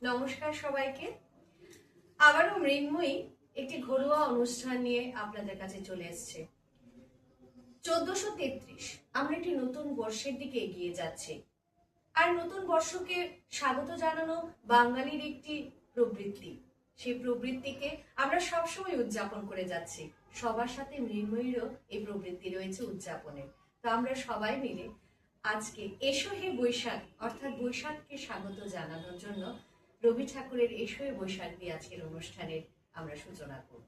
নমস্কার সবাইকে। আবারও মৃন্ময়ী একটি ঘরোয়া অনুষ্ঠান নিয়ে আপনাদের কাছে চলে এসেছে। 1433 আমরা একটি নতুন বর্ষের দিকে এগিয়ে যাচ্ছি। আর নতুন বর্ষকে স্বাগত জানানো বাঙালির একটি প্রবৃত্তি। সেই প্রবৃত্তিকে আমরা সবসময় উদযাপন করে যাচ্ছি। সবার সাথে মৃন্ময়ীরও এই প্রবৃত্তি রয়েছে উদযাপনের। তো আমরা সবাই মিলে আজকে এসো হে বৈশাখ অর্থাৎ বৈশাখকে স্বাগত জানানোর জন্য রবি ঠাকুরের এসো হে বৈশাখ দিয়ে আজকের অনুষ্ঠানের আমরা সূচনা করব।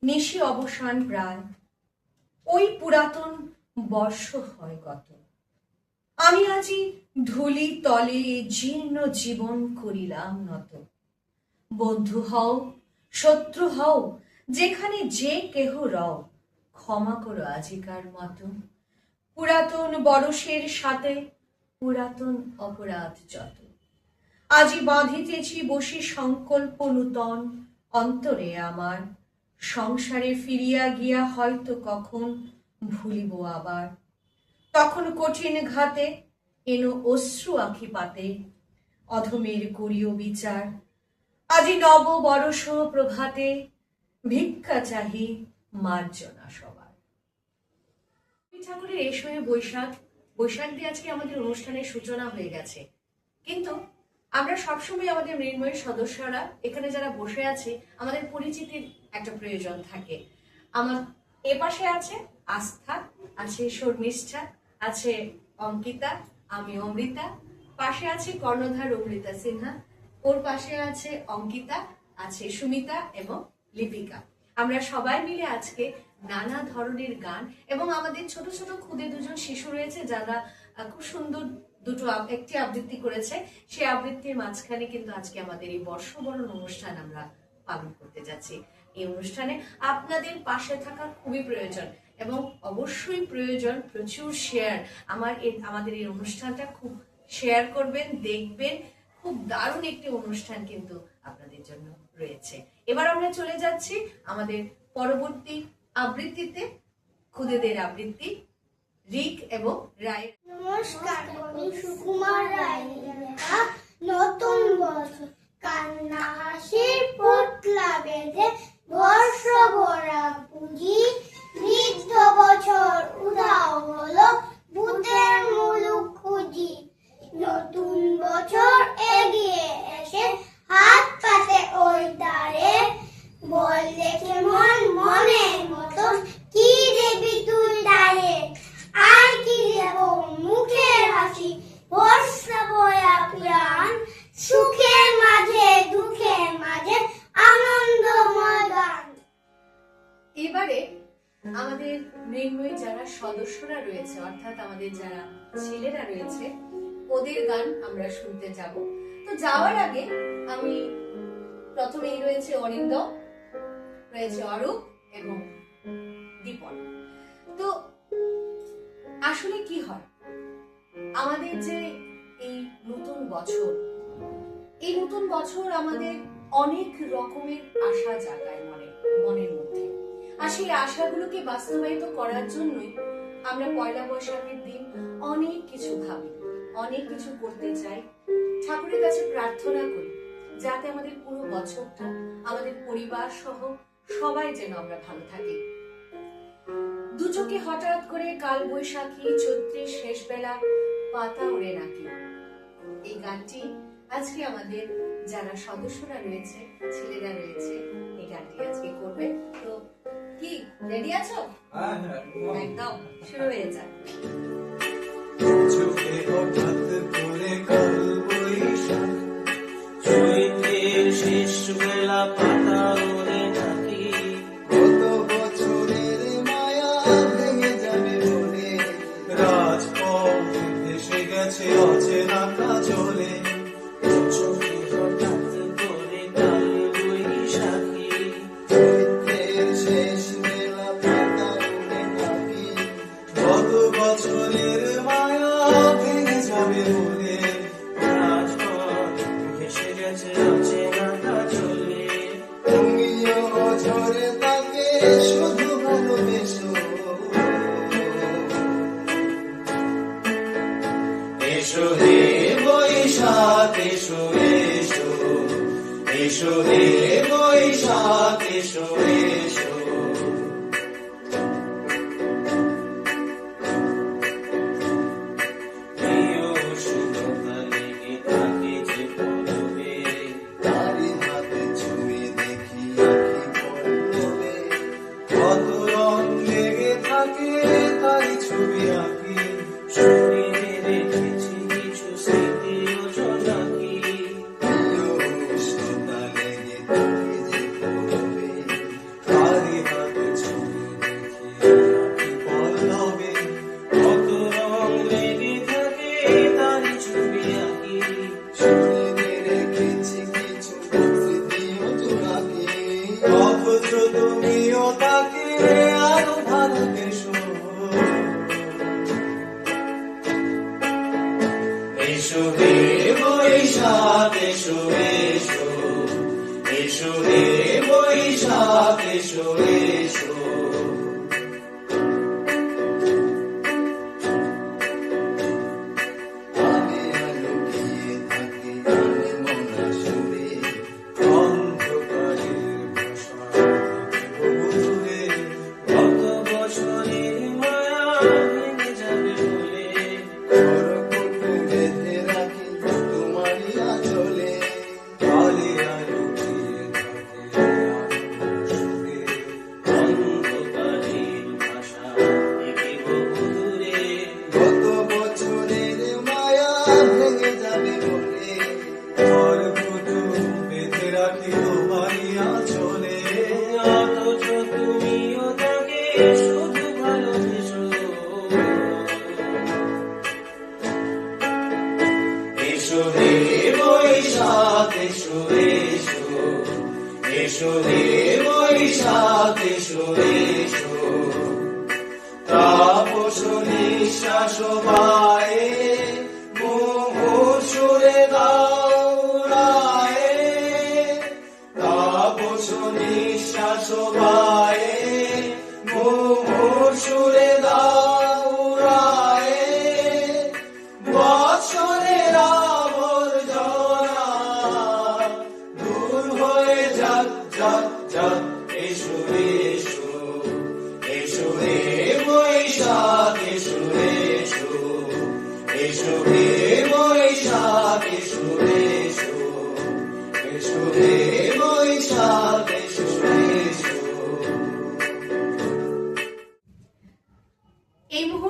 নিশি অবসান প্রায়, ওই পুরাতন বর্ষ হয় কত। আমি আজি ধুলি তলে জীর্ণ জীবন করিলাম নত। বন্ধু হও শত্রু হও যেখানে যে কেহ রও, ক্ষমা করো আজিকার মতো। পুরাতন বরষের সাথে পুরাতন অপরাধ যত। আজি বাঁধিতেছি বসি সংকল্প নূতন অন্তরে আমার। সংসারে ফিরিয়া গিয়া হয়তো কখন ভুলিব আবার। তখন কঠিন ঘাতে এনো অশ্রু আখি পাতে, অধমের করিও বিচার। আজি নব বরষ প্রভাতে ভিক্ষা চাহি মার্জনা সবার। ঠাকুরের এসো হে বৈশাখ, বৈশাখ দিয়ে আজকে আমাদের অনুষ্ঠানের সূচনা হয়ে গেছে। কিন্তু আমরা সবসময় আমাদের মৃন্ময়ের সদস্যরা এখানে যারা বসে আছে আমাদের পরিচিতির একটা প্রয়োজন থাকে। আমার এ পাশে আছে আস্থা, আছে শর্মিষ্ঠা, আছে অঙ্কিতা, আমি অমৃতা, পাশে আছে কর্ণধার অমৃতা সিনহা, ওর পাশে আছে অঙ্কিতা, আছে সুমিতা এবং লিপিকা। আমরা সবাই মিলে আজকে নানা ধরনের গান এবং আমাদের ছোট ছোট খুদে দুজন শিশু রয়েছে যারা খুব সুন্দর একটি আবৃত্তি করেছে। সেই আবৃত্তির মাঝখানে কিন্তু আজকে আমাদের এই বর্ষবরণ অনুষ্ঠান আমরা পালন করতে যাচ্ছি। এই অনুষ্ঠানে আপনাদের পাশে থাকা খুবই প্রয়োজন এবং অবশ্যই প্রয়োজন প্রচুর শেয়ার। আমাদের এই অনুষ্ঠানটা খুব শেয়ার করবেন, দেখবেন। খুব দারুণ একটি অনুষ্ঠান কিন্তু আপনাদের জন্য রয়েছে। এবার আমরা চলে যাচ্ছি আমাদের পরবর্তী আবৃত্তিতে খুদেদের আবৃত্তি রিক এবং রায়। নমস্কার, আমি সুকুমার রায়। নতুন বছর কান্না হাসির পোটলা বেঁধে বর্ষ ভরা পুঁজি, বৃদ্ধ বছর উধাও হলো ভূতের মুলুক খুঁজি। নতুন বছর এগিয়ে এসে হাত পাতে ওই দ্বারে, বল দেখে মন মনের মতন কি দেবী তুই দাঁড়ে। আর কি দেব মুখের হাসি, বর্ষা বয়া প্রাণ, সুখের মাঝে দুঃখের মাঝে আনন্দময় গান। এবারে আমাদের মৃন্ময়ী যারা সদস্যরা রয়েছে, অর্থাৎ আমাদের যারা ছেলেরা রয়েছে, ওদের গান আমরা শুনতে যাব। তো যাওয়ার আগে আমি প্রথমেই রয়েছে অরিন্দম, রয়েছে অরূপ এবং দীপন। তো আসলে কি হয়, আমাদের যে এই নতুন বছর, এই নতুন বছর আমাদের অনেক রকমের আশা জাগায় মনের মধ্যে। আর সেই আশাগুলোকে বাস্তবায়িত করার জন্যই আমরা পয়লা বৈশাখের দিন অনেক কিছু ভাবি, অনেক কিছু করতে চাই, ঠাকুরের কাছে প্রার্থনা করি যাতে আমাদের পুরো বছরটা আমাদের পরিবার সহ সবাই যেন আমরা ভালো থাকি। দু চোখে হঠাৎ করে কাল বৈশাখী, চৈত্রের শেষ বেলা পাতা ওড়ে নাকি, এই গানটি আজকে আমাদের যারা সদস্যরা রয়েছে, ছেলেরা রয়েছে, এই গানটি আজকে করবে। তো কি রেডি আছো? একদম শুরু হয়ে যাক। চোখে হঠাৎ করে কাল বৈশাখ, চৈত্রের শেষ বেলা পাতা ওড়ে নাকি, কত বছরের মায়া ভেঙে যাবে মনে, রাজপথ ভেসে গেছে অচেনা কাজলে। চোখে হঠাৎ করে কাল বৈশাখী, চৈত্রের শেষ বেলা পাতা ওড়ে নাকি, কত বছরের মায়া ভেঙে যাবে মনে, রাজপথ ভেসে গেছে অচেনা কাজলে। তুমিও ঝরে তাকে শুধু ভালোবেসো, এসো হে বৈশাখ এসো এসো, এসো হে বৈশাখ এসো এসো। প্রিয় সুলতা লেগে থাকে যে পরবে, তারি হাতে ছুঁয়ে দেখি আঁখি পল্লবে, কত রং লেগে থাকে তারি ছবি আঁকি, শরীরে রেখেছি কিছু স্মৃতি ও জোনাকি। প্রিয় সুলতা লেগে থাকে যে পরবে, তারি হাতে ছুঁয়ে দেখি আঁখি পল্লবে, কত রং লেগে থাকে তারি ছবি আঁকি, শরীরে রেখেছি কিছু স্মৃতি ও জোনাকি। অথচ তুমিও তাকে আরো ভালোবেসো, এসো হে বৈশাখ এসো এসো, এসো হে বৈশাখ এসো এসো। আনে আলোকিয়ে থাকে আনমনা সুরে, অন্ধকারের ভাষা থাকে বহু দূরে, কত বছরের মায়া ভেঙে যাবে বলে, খড়কুটো বেঁধে রাখি তোমারই আঁচলে। আলে আলোকিয়ে থাকে আনমনা সুরে, অন্ধকারের ভাষা থেকে বহু দূরে, কত বছরের মায়া ভেঙে যাবে বলে, খড়কুটো বেঁধে রাখি তোমারই আঁচলে। অথচ তুমিও তাকে শুধু ভালোবেসো, এসো হে বৈশাখ এসো এসো, এসো হে বৈশাখ এসো এসো। তাপস নিঃশ্বাস বায়ে মুমূর্ষুরে দাও রায়ে, তাপস নিঃশ্বাস বায়ে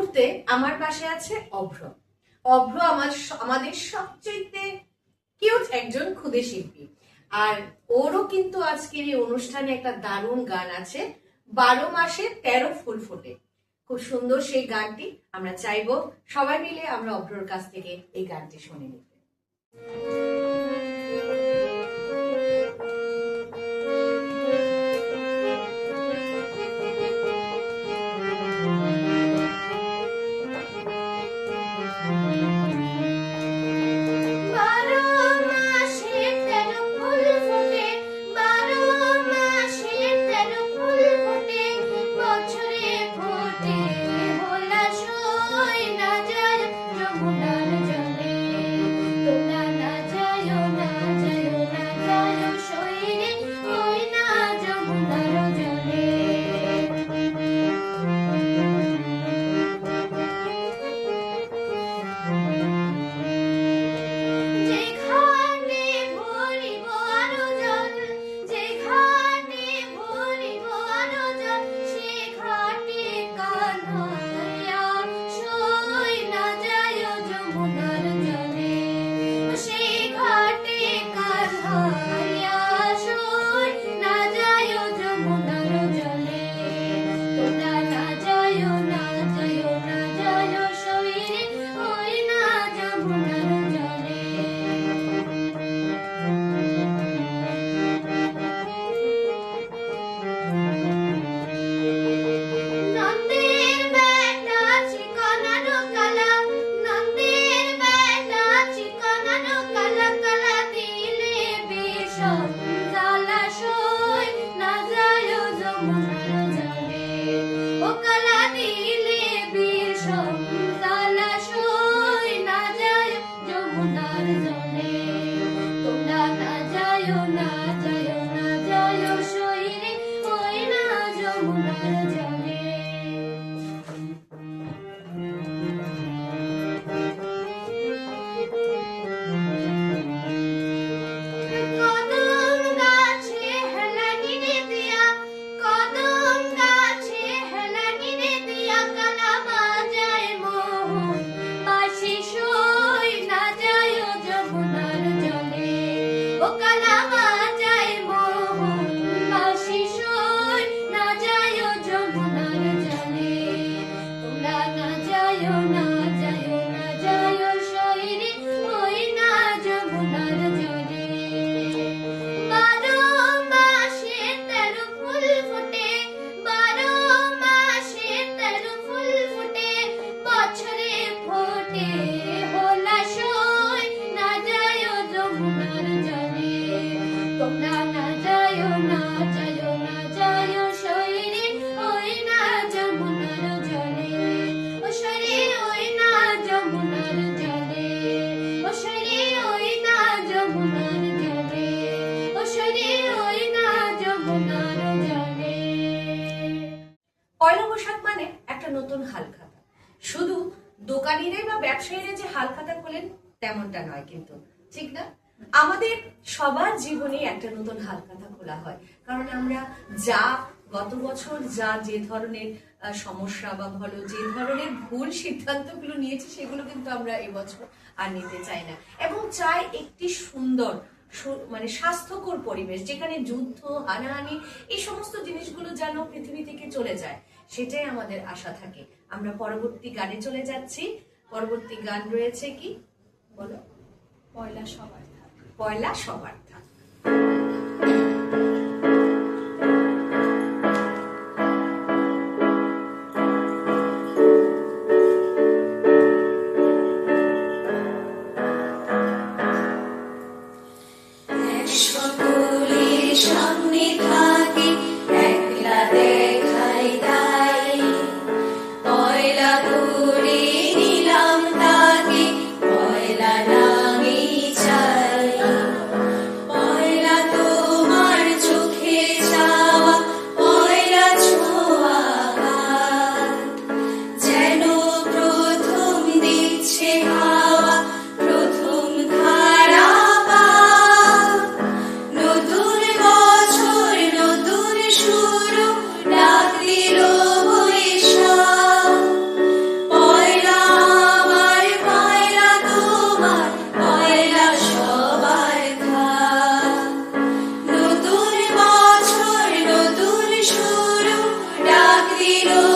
মুহূর্তে আমার পাশে আছে অভ্র। অভ্র আমাদের সবচেয়ে কিউট একজন ক্ষুদে শিল্পী, আর ওরও কিন্তু আজকের এই অনুষ্ঠানে একটা দারুণ গান আছে, 12 মাসে 13 ফুল ফোটে। খুব সুন্দর সেই গানটি, আমরা চাইবো সবাই মিলে আমরা অভ্রর কাছ থেকে এই গানটি শুনে নিতে। পয়লা বৈশাখ মানে একটা নতুন হালখাতা। শুধু দোকানিরাই বা ব্যবসায়ীরা যে হালখাতা খোলেন তেমনটা নয় কিন্তু, ঠিক না? আমাদের সবার জীবনে একটা নতুন হালখাতা খোলা হয়, কারণ আমরা গত বছর যে ধরনের সমস্যা বা ভালো যে ধরনের ভুল সিদ্ধান্তগুলো নিয়েছি সেগুলো কিন্তু আমরা এবছর আর নিতে চাই না, এবং চাই একটি সুন্দর মানে স্বাস্থ্যকর পরিবেশ যেখানে যুদ্ধ, হানাহানি এই সমস্ত জিনিসগুলো যেন পৃথিবী থেকে চলে যায়, সেটাই আমাদের আশা থাকে। আমরা পরবর্তী গানে চলে যাচ্ছি। পরবর্তী গান রয়েছে কি বলো? পয়লা সবার থাক। পয়লা সবার থাক। নিলাম তাকে পয়লা নামে চাই। চির